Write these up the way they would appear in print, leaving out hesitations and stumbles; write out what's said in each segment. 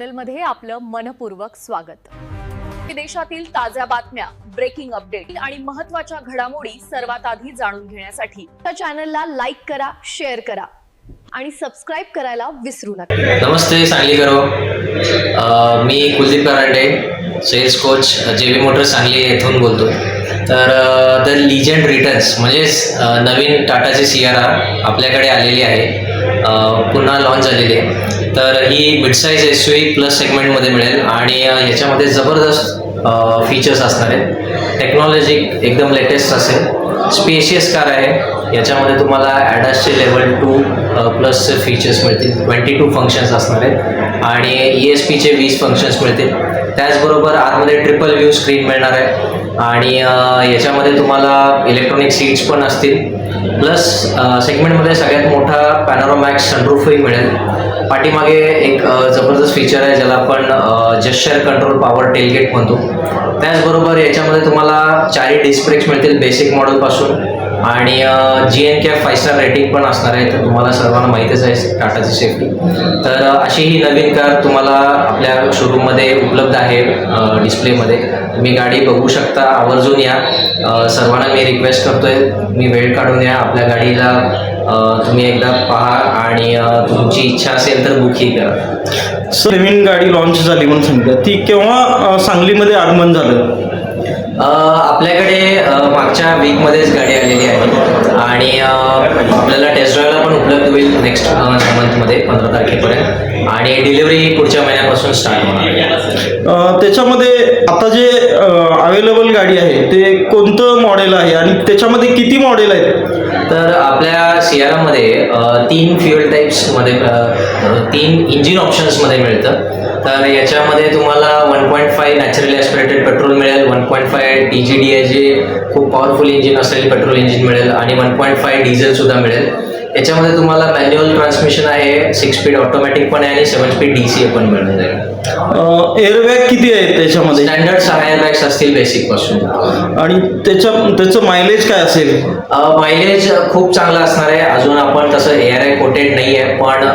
चॅनलमध्ये आपलं मनपूर्वक स्वागत। देशातील ताज्या बातम्या, ब्रेकिंग अपडेट आणि महत्त्वाच्या घडामोडी सर्वात आधी जाणून घेण्यासाठी या चॅनलला लाईक करा, शेअर करा आणि सबस्क्राइब करायला विसरू नका। नमस्ते सांगलीकरो, मी Kuldeep Karande, sales coach JB motors Sangli येथून बोलतो। तर द लीजेंड रिटर्न्स म्हणजेच नवीन टाटाची CRR आपल्याकडे आलेली आहे, पुन्हा लॉन्च झालेली आहे। तर ही मिड साईज SUV प्लस सेगमेंटमध्ये मिळेल आणि याच्यामध्ये जबरदस्त फीचर्स असणार आहेत। टेक्नॉलॉजी एकदम लेटेस्ट असेल, स्पेशियस कार आहे। याच्यामध्ये तुम्हाला ॲडासचे लेवल 2 प्लसचे फीचर्स मिळतील, 22 फंक्शन्स असणार आहेत आणि ESPचे 20 फंक्शन्स मिळतील। त्याचबरोबर आतमध्ये ट्रिपल व्ह्यू स्क्रीन मिळणार आहे आणि याच्यामध्ये तुम्हाला इलेक्ट्रॉनिक सीट्स पण असतील। प्लस सेगमेंटमध्ये सगळ्यात मोठा पॅनोरामॅक्स सनरूफही मिळेल। पाठीमागे एक जबरदस्त फीचर आहे ज्याला आपण जेस्चर कंट्रोल पॉवर टेलगेट म्हणतो। त्याचबरोबर याच्यामध्ये तुम्हाला 4 डिस्क ब्रेक्स मिळतील बेसिक मॉडेलपासून आणि GNCAP 5 स्टार रेटिंग पण असणार आहे। तर तुम्हाला सर्वांना माहितीच आहे टाटाची सेफ्टी। तर अशी ही नवीन कार तुम्हाला आपल्या शोरूममध्ये उपलब्ध आहे डिस्प्लेमध्ये। तुम्ही गाडी बघू शकता, आवर्जून या। सर्वांना मी रिक्वेस्ट करतोय, मी वेळ काढून या, आपल्या गाडीला तुम्ही एकदा पहा आणि तुमची इच्छा असेल तर बुकही करा। सर, नवीन गाडी लॉन्च झाली म्हणून सांगितलं, ती केव्हा सांगलीमध्ये आगमन झालं? आपल्याकडे मागच्या वीकमध्येच गाडी आलेली आहे आणि आपल्याला टेस्ट ड्राईव्हला पण उपलब्ध होईल नेक्स्ट मंथमध्ये 15 तारखेपर्यंत आणि डिलिव्हरी पुढच्या महिन्यापासून स्टार्ट होणार। त्याच्यामध्ये आता जे अवेलेबल गाडी आहे ते कोणतं मॉडेल आहे आणि त्याच्यामध्ये किती मॉडेल आहेत? तर आपल्या CRR मध्ये 3 फ्युएल टाईप्समध्ये 3 इंजिन ऑप्शन्समध्ये मिळतं। तर याच्यामध्ये तुम्हाला 1.5 नॅचरली ॲस्पिरेटेड पेट्रोल मिळेल, 1.5 TGDI जे खूप पॉवरफुल इंजिन असेल पेट्रोल इंजिन मिळेल आणि 1.5 डिझेल सुद्धा मिळेल। याच्यामध्ये तुम्हाला मॅन्युअल ट्रान्समिशन आहे, 6 स्पीड ऑटोमॅटिक पण आहे आणि 7 स्पीड DCA पण मिळून जाईल। एअरबॅग किती आहेत त्याच्यामध्ये? स्टँडर्ड 6 एअरबॅग्स असतील बेसिक पासून। आणि त्याचं मायलेज काय असेल? मायलेज खूप चांगला असणार आहे। अजून आपण तसं ARI कोटेड नाही आहे, पण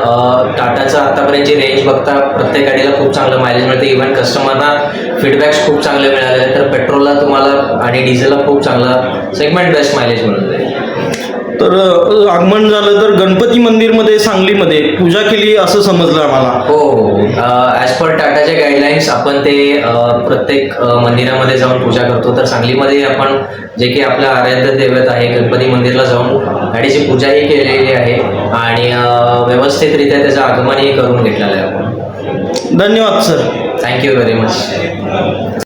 टाटाचं आतापर्यंतची रेंज बघता प्रत्येक गाडीला खूप चांगलं मायलेज मिळतं। इव्हन कस्टमरना फीडबॅक्स खूप चांगले मिळाले आहेत। तर पेट्रोलला तुम्हाला आणि डिझेलला खूप चांगला सेगमेंट बेस्ट मायलेज मिळून जाईल। तर आगमन झालं तर गणपती मंदिरमध्ये सांगलीमध्ये पूजा केली असं समजलं आम्हाला। हो, ॲज पर टाटाचे गाईडलाईन्स आपण ते प्रत्येक मंदिरामध्ये जाऊन पूजा करतो। तर सांगलीमध्ये आपण जे की आपलं आराध्य दैवत आहे गणपती मंदिरला जाऊन गाडीची पूजाही केलेली आहे आणि व्यवस्थितरित्या त्याचं आगमनही करून घेतलेलं आहे आपण। धन्यवाद सर, थँक्यू व्हेरी मच।